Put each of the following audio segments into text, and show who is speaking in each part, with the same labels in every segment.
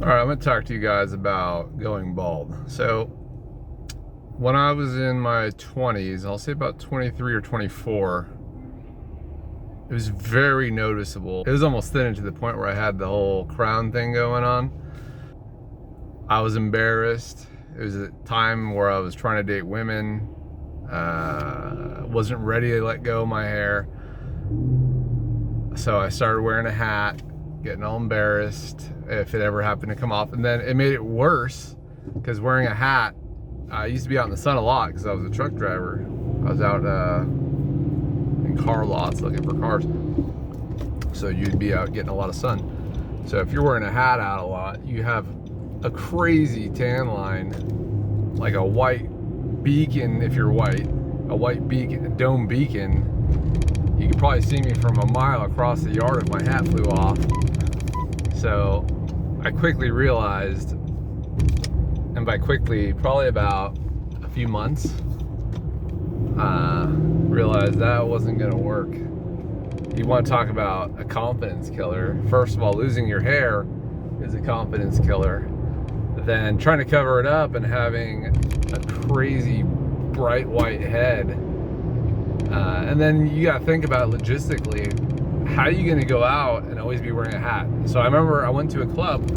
Speaker 1: All right, I'm going to talk to you guys about going bald. So, when I was in my 20s, I'll say about 23 or 24, it was very noticeable. It was almost thinning to the point where I had the whole crown thing going on. I was embarrassed. It was a time where I was trying to date women. Wasn't ready to let go of my hair. So I started wearing a hat, getting all embarrassed if it ever happened to come off. And then it made it worse because wearing a hat, I used to be out in the sun a lot because I was a truck driver. I was out in car lots looking for cars. So you'd be out getting a lot of sun. So if you're wearing a hat out a lot, you have a crazy tan line, like a white beacon if you're white, a white beacon, a dome beacon. You could probably see me from a mile across the yard if my hat flew off. So I quickly realized, and by quickly, probably about a few months, realized that wasn't gonna work. You wanna talk about a confidence killer. First of all, losing your hair is a confidence killer. Then trying to cover it up and having a crazy bright white head. And then you gotta think about logistically, how are you gonna go out and always be wearing a hat? So I remember I went to a club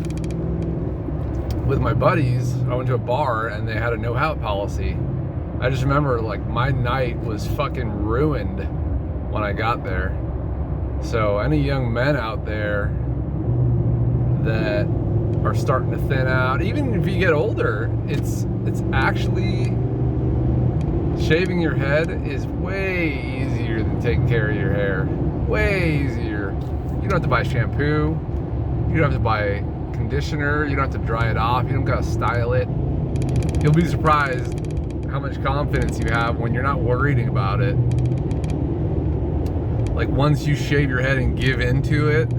Speaker 1: with my buddies. I went to a bar and they had a no hat policy. I just remember like my night was fucking ruined when I got there. So any young men out there that are starting to thin out, even if you get older, it's actually, shaving your head is way easier than taking care of your hair. Way easier. You don't have to buy shampoo. You don't have to buy conditioner. You don't have to dry it off. You don't gotta style it. You'll be surprised how much confidence you have when you're not worrying about it. Like once you shave your head and give into it,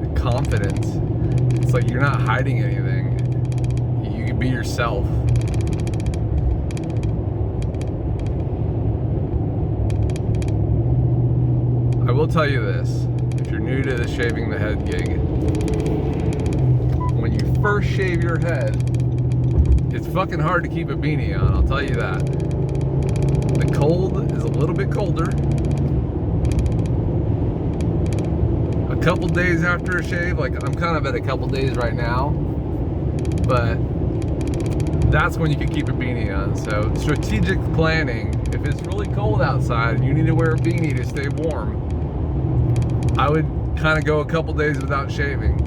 Speaker 1: the confidence, it's like you're not hiding anything. You can be yourself. I will tell you this, if you're new to the shaving the head gig, when you first shave your head, it's fucking hard to keep a beanie on, I'll tell you that. The cold is a little bit colder. A couple days after a shave, like I'm kind of at a couple days right now, but that's when you can keep a beanie on. So strategic planning, if it's really cold outside and you need to wear a beanie to stay warm, I would kind of go a couple days without shaving.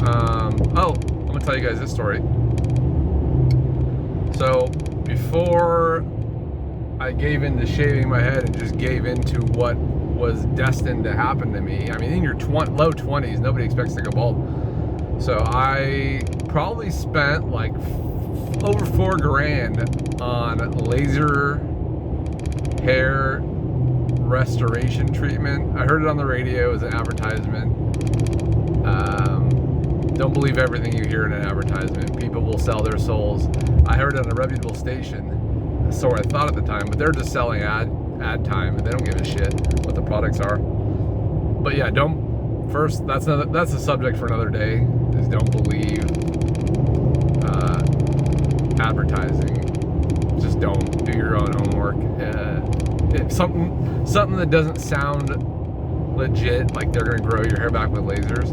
Speaker 1: Oh, I'm gonna tell you guys this story. So before I gave into shaving my head and just gave into what was destined to happen to me, I mean, in your low 20s, nobody expects to go bald. So I probably spent like over $4,000 on laser hair restoration treatment. I heard it on the radio as an advertisement. Don't believe everything you hear in an advertisement. People will sell their souls. I heard it on a reputable station, so I thought at the time, but they're just selling ad time and they don't give a shit what the products are. But yeah, that's a subject for another day, is don't believe advertising. Just don't. Do your own homework. It's something that doesn't sound legit, like they're gonna grow your hair back with lasers.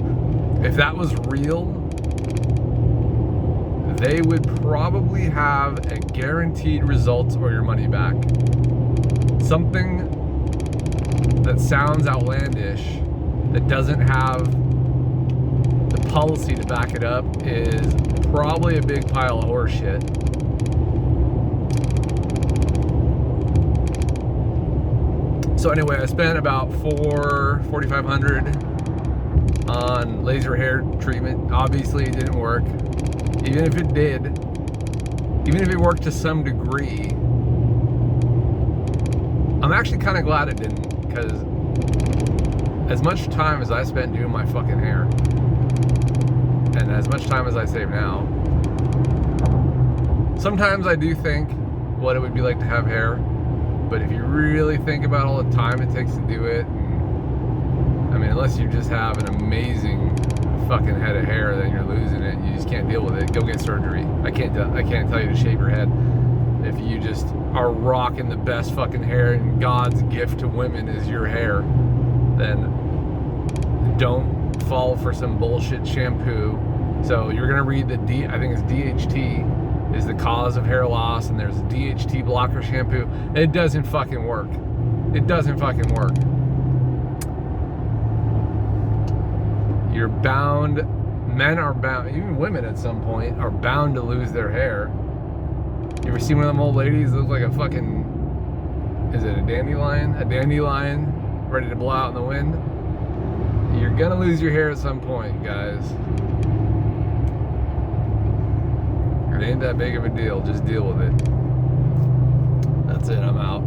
Speaker 1: If that was real, they would probably have a guaranteed results or your money back. Something that sounds outlandish, that doesn't have the policy to back it up, is probably a big pile of horse shit. So anyway, I spent about $4,500 on laser hair treatment. Obviously it didn't work. Even if it did, even if it worked to some degree, I'm actually kind of glad it didn't, because as much time as I spent doing my fucking hair, and as much time as I save now, sometimes I do think what it would be like to have hair But if you really think about all the time it takes to do it, I mean, unless you just have an amazing fucking head of hair, then you're losing it. You just can't deal with it. Go get surgery. I can't tell you to shave your head. If you just are rocking the best fucking hair and God's gift to women is your hair, then don't fall for some bullshit shampoo. So you're gonna read the I think it's DHT is the cause of hair loss, and there's a DHT blocker shampoo. It doesn't fucking work. It doesn't fucking work. You're bound, men are bound, even women at some point are bound to lose their hair. You ever see one of them old ladies that look like a fucking, is it a dandelion? A dandelion ready to blow out in the wind? You're gonna lose your hair at some point, guys. It ain't that big of a deal, just deal with it. That's it, I'm out.